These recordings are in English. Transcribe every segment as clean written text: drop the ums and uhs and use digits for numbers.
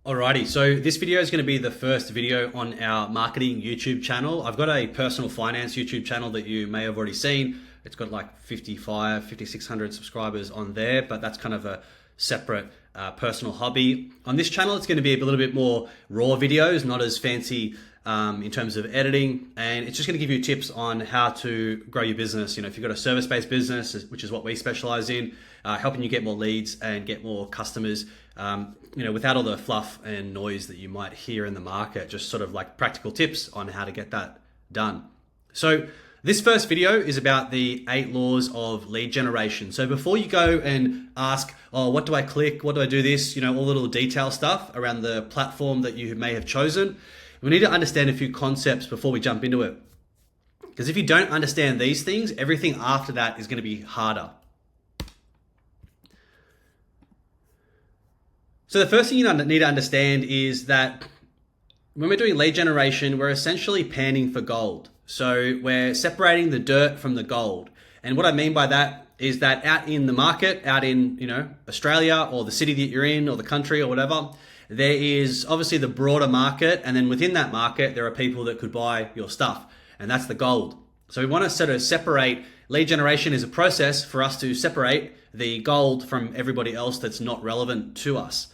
Alrighty, so this video is going to be the first video on our marketing YouTube channel. I've got a personal finance YouTube channel that you may have already seen. It's got like 5,600 subscribers on there, but that's kind of a separate personal hobby. On this channel, it's going to be a little bit more raw videos, not as fancy in terms of editing, and it's just going to give you tips on how to grow your business. You know, if you've got a service-based business, which is what we specialize in, helping you get more leads and get more customers, you know, without all the fluff and noise that you might hear in the market, just sort of like practical tips on how to get that done. So this first video is about the 8 laws of lead generation. So before you go and ask, oh, what do I click? What do I do this? You know, all the little detail stuff around the platform that you may have chosen. We need to understand a few concepts before we jump into it. Because if you don't understand these things, everything after that is going to be harder. So the first thing you need to understand is that when we're doing lead generation, we're essentially panning for gold. So we're separating the dirt from the gold. And what I mean by that is that out in the market, out in, you know, Australia or the city that you're in or the country or whatever, there is obviously the broader market. And then within that market, there are people that could buy your stuff. And that's the gold. So we want to sort of separate. Lead generation is a process for us to separate the gold from everybody else that's not relevant to us.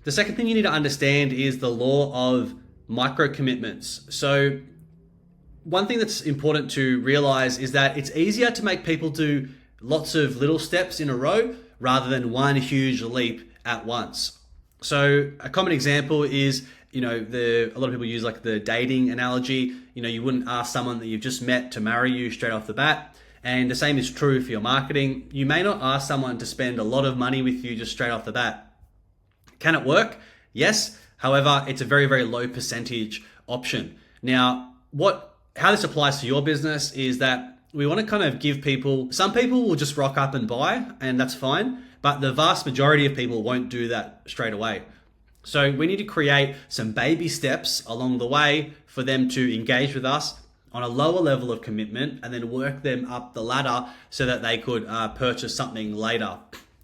The second thing you need to understand is the law of micro commitments. So one thing that's important to realize is that it's easier to make people do lots of little steps in a row rather than one huge leap at once. So a common example is, you know, a lot of people use like the dating analogy. You know, you wouldn't ask someone that you've just met to marry you straight off the bat. And the same is true for your marketing. You may not ask someone to spend a lot of money with you just straight off the bat. Can it work? Yes. However, it's a very, very low percentage option. Now, how this applies to your business is that we want to kind of give people, some people will just rock up and buy, and that's fine, but the vast majority of people won't do that straight away. So we need to create some baby steps along the way for them to engage with us on a lower level of commitment and then work them up the ladder so that they could purchase something later.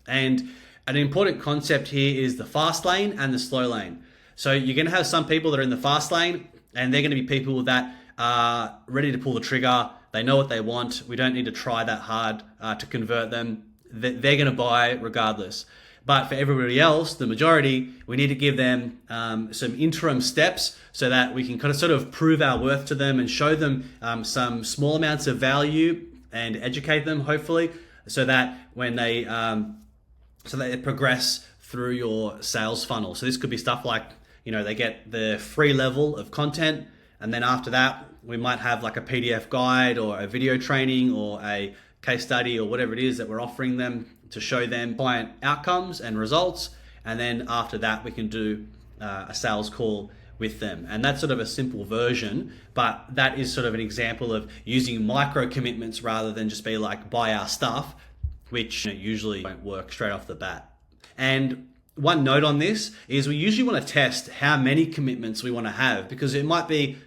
And an important concept here is the fast lane and the slow lane. So you're going to have some people that are in the fast lane, and they're going to be people that are ready to pull the trigger. They know what they want. We don't need to try that hard to convert them. They're going to buy regardless. But for everybody else, the majority, we need to give them some interim steps so that we can kind of sort of prove our worth to them and show them some small amounts of value and educate them, hopefully, so that when they progress through your sales funnel. So this could be stuff like, you know, they get the free level of content, and then after that, we might have like a PDF guide or a video training or a case study or whatever it is that we're offering them to show them client outcomes and results. And then after that, we can do a sales call with them. And that's sort of a simple version, but that is sort of an example of using micro commitments rather than just be like, buy our stuff, which, you know, usually won't work straight off the bat. And one note on this is we usually want to test how many commitments we want to have, because it might be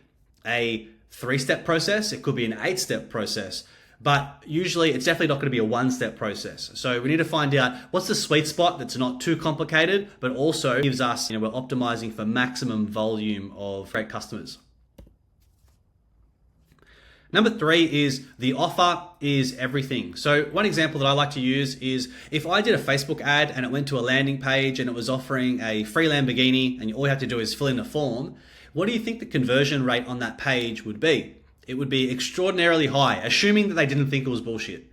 a 3-step process, it could be an 8-step process, but usually it's definitely not going to be a 1-step process. So we need to find out what's the sweet spot that's not too complicated, but also gives us, you know, we're optimizing for maximum volume of great customers. Number 3 is the offer is everything. So one example that I like to use is if I did a Facebook ad and it went to a landing page and it was offering a free Lamborghini, and all you have to do is fill in a form, what do you think the conversion rate on that page would be? It would be extraordinarily high, assuming that they didn't think it was bullshit.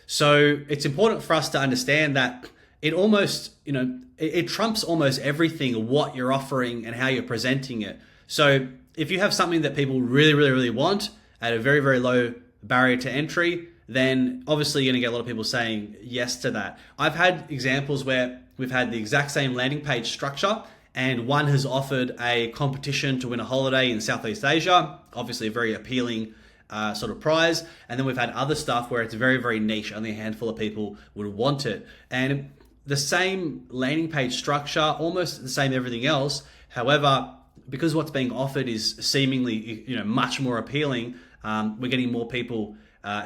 So it's important for us to understand that it almost, you know, it trumps almost everything, what you're offering and how you're presenting it. So if you have something that people really, really, really want at a very, very low barrier to entry, then obviously you're gonna get a lot of people saying yes to that. I've had examples where we've had the exact same landing page structure, and one has offered a competition to win a holiday in Southeast Asia, obviously a very appealing sort of prize. And then we've had other stuff where it's very, very niche, only a handful of people would want it. And the same landing page structure, almost the same everything else. However, because what's being offered is seemingly, you know, much more appealing, we're getting more people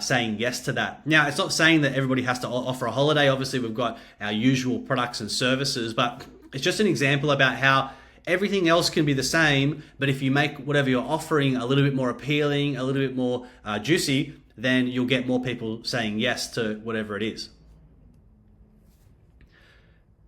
saying yes to that. Now, it's not saying that everybody has to offer a holiday. Obviously, we've got our usual products and services, but it's just an example about how everything else can be the same, but if you make whatever you're offering a little bit more appealing, a little bit more juicy, then you'll get more people saying yes to whatever it is.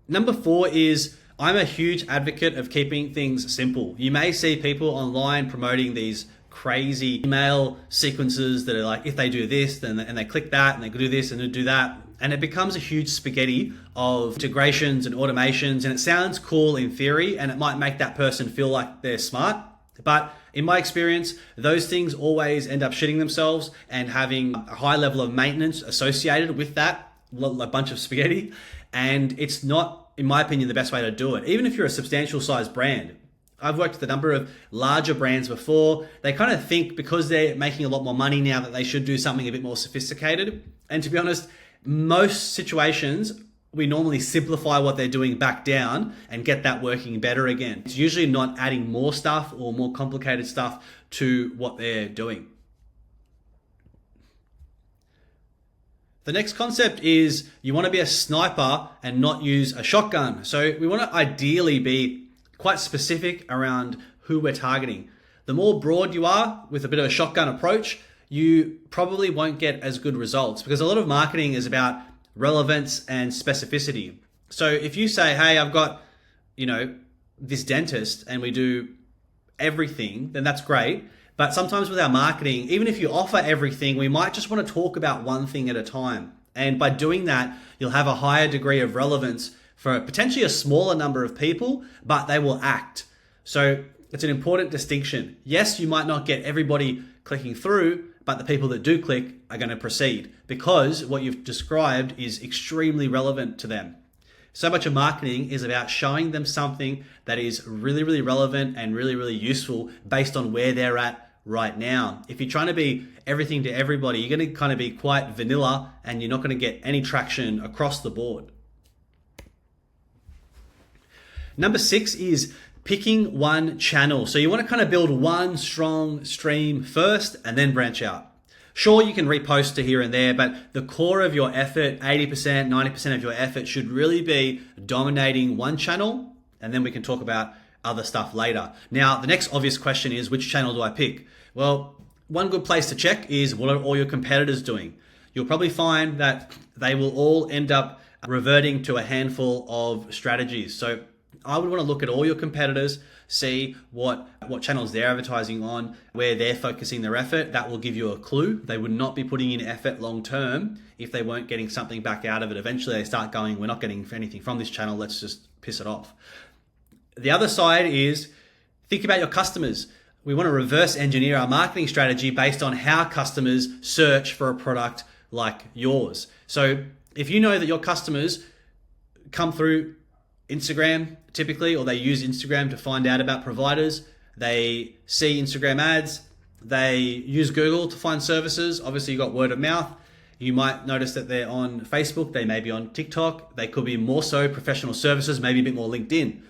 Number 4 is, I'm a huge advocate of keeping things simple. You may see people online promoting these crazy email sequences that are like, if they do this, then and they click that, and they do this and they do that. And it becomes a huge spaghetti of integrations and automations. And it sounds cool in theory, and it might make that person feel like they're smart. But in my experience, those things always end up shitting themselves and having a high level of maintenance associated with that, a bunch of spaghetti. And it's not, in my opinion, the best way to do it. Even if you're a substantial sized brand. I've worked with a number of larger brands before. They kind of think because they're making a lot more money now that they should do something a bit more sophisticated. And to be honest, most situations, we normally simplify what they're doing back down and get that working better again. It's usually not adding more stuff or more complicated stuff to what they're doing. The next concept is you want to be a sniper and not use a shotgun. So we want to ideally be quite specific around who we're targeting. The more broad you are with a bit of a shotgun approach, you probably won't get as good results, because a lot of marketing is about relevance and specificity. So if you say, hey, I've got, this dentist and we do everything, then that's great. But sometimes with our marketing, even if you offer everything, we might just want to talk about one thing at a time. And by doing that, you'll have a higher degree of relevance for potentially a smaller number of people, but they will act. So it's an important distinction. Yes, you might not get everybody clicking through, but the people that do click are going to proceed because what you've described is extremely relevant to them. So much of marketing is about showing them something that is really, really relevant and really, really useful based on where they're at right now. If you're trying to be everything to everybody, you're going to kind of be quite vanilla and you're not going to get any traction across the board. Number 6 is picking one channel. So you want to kind of build one strong stream first and then branch out. Sure, you can repost to here and there, but the core of your effort, 80%, 90% of your effort should really be dominating one channel, and then we can talk about other stuff later. Now, the next obvious question is, which channel do I pick? Well, one good place to check is, what are all your competitors doing? You'll probably find that they will all end up reverting to a handful of strategies. So I would want to look at all your competitors, see what channels they're advertising on, where they're focusing their effort. That will give you a clue. They would not be putting in effort long term if they weren't getting something back out of it. Eventually they start going, we're not getting anything from this channel, let's just piss it off. The other side is, think about your customers. We want to reverse engineer our marketing strategy based on how customers search for a product like yours. So if you know that your customers come through Instagram typically, or they use Instagram to find out about providers, they see Instagram ads, they use Google to find services. Obviously you've got word of mouth. You might notice that they're on Facebook, they may be on TikTok, they could be more so professional services, maybe a bit more LinkedIn.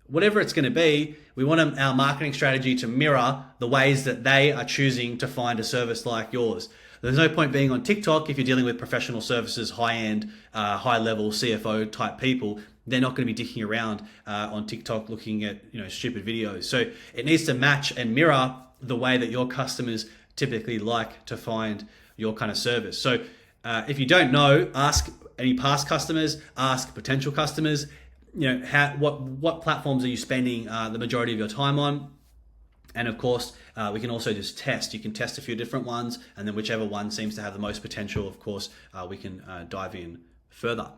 Whatever it's going to be, we want our marketing strategy to mirror the ways that they are choosing to find a service like yours. There's no point being on TikTok if you're dealing with professional services, high-end, high-level CFO type people. They're not going to be dicking around on TikTok looking at stupid videos. So it needs to match and mirror the way that your customers typically like to find your kind of service. So if you don't know, ask any past customers, ask potential customers. What platforms are you spending the majority of your time on? And of course, we can also just test. You can test a few different ones, and then whichever one seems to have the most potential, of course, we can dive in further.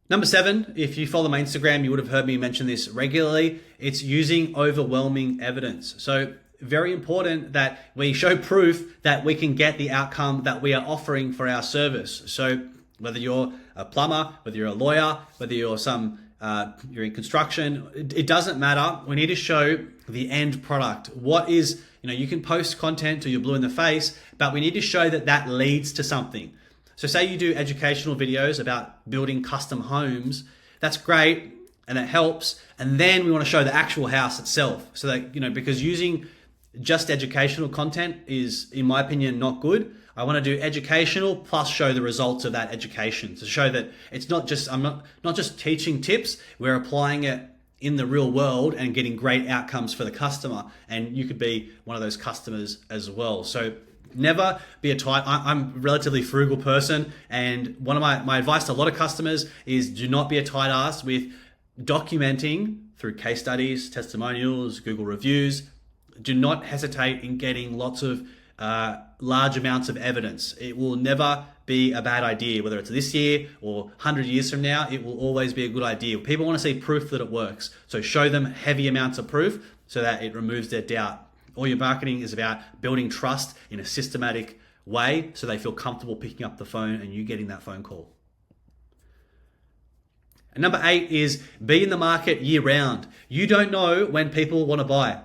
Number 7, if you follow my Instagram, you would have heard me mention this regularly. It's using overwhelming evidence. So very important that we show proof that we can get the outcome that we are offering for our service. So whether you're a plumber, whether you're a lawyer, whether you're you're in construction, it doesn't matter. We need to show the end product. What is, you can post content till you're blue in the face, but we need to show that leads to something. So say you do educational videos about building custom homes, that's great and that helps. And then we want to show the actual house itself. So that, because using just educational content is, in my opinion, not good. I want to do educational plus show the results of that education to show that it's not just, I'm not just teaching tips, we're applying it in the real world and getting great outcomes for the customer. And you could be one of those customers as well. So never be a tight, I'm a relatively frugal person. And one of my advice to a lot of customers is do not be a tight ass with documenting through case studies, testimonials, Google reviews. Do not hesitate in getting lots of large amounts of evidence. It will never be a bad idea, whether it's this year or 100 years from now, it will always be a good idea. People want to see proof that it works. So show them heavy amounts of proof so that it removes their doubt. All your marketing is about building trust in a systematic way so they feel comfortable picking up the phone and you getting that phone call. And number 8 is be in the market year round. You don't know when people want to buy.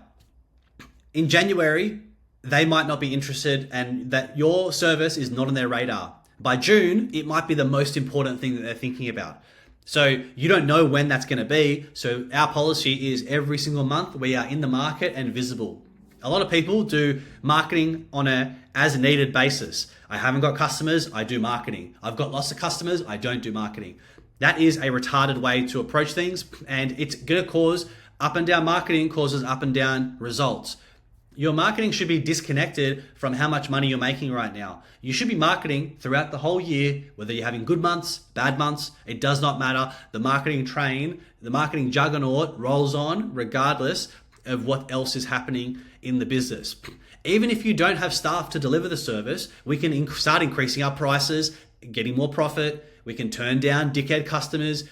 In January, they might not be interested and that your service is not on their radar. By June, it might be the most important thing that they're thinking about. So you don't know when that's going to be. So our policy is every single month we are in the market and visible. A lot of people do marketing on a as needed basis. I haven't got customers, I do marketing. I've got lots of customers, I don't do marketing. That is a retarded way to approach things, and it's going to cause up and down. Marketing causes up and down results. Your marketing should be disconnected from how much money you're making right now. You should be marketing throughout the whole year, whether you're having good months, bad months, it does not matter. The marketing train, the marketing juggernaut rolls on regardless of what else is happening in the business. Even if you don't have staff to deliver the service, we can start increasing our prices, getting more profit. We can turn down dickhead customers.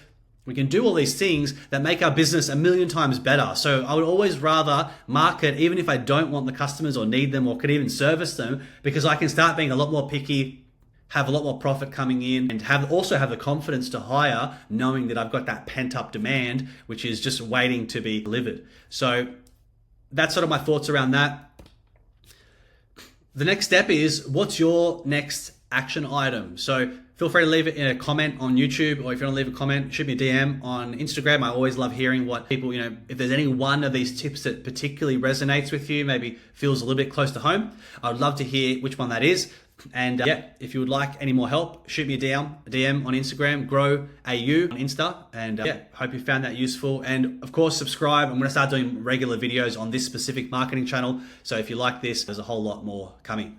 We can do all these things that make our business a million times better. So I would always rather market, even if I don't want the customers or need them or could even service them, because I can start being a lot more picky, have a lot more profit coming in, and also have the confidence to hire, knowing that I've got that pent up demand, which is just waiting to be delivered. So that's sort of my thoughts around that. The next step is, what's your next action item? So feel free to leave it in a comment on YouTube, or if you want to leave a comment, shoot me a DM on Instagram. I always love hearing what people, if there's any one of these tips that particularly resonates with you, maybe feels a little bit close to home, I would love to hear which one that is. And if you would like any more help, shoot me a DM on Instagram, Grow AU on Insta. And hope you found that useful. And of course, subscribe. I'm going to start doing regular videos on this specific marketing channel. So if you like this, there's a whole lot more coming.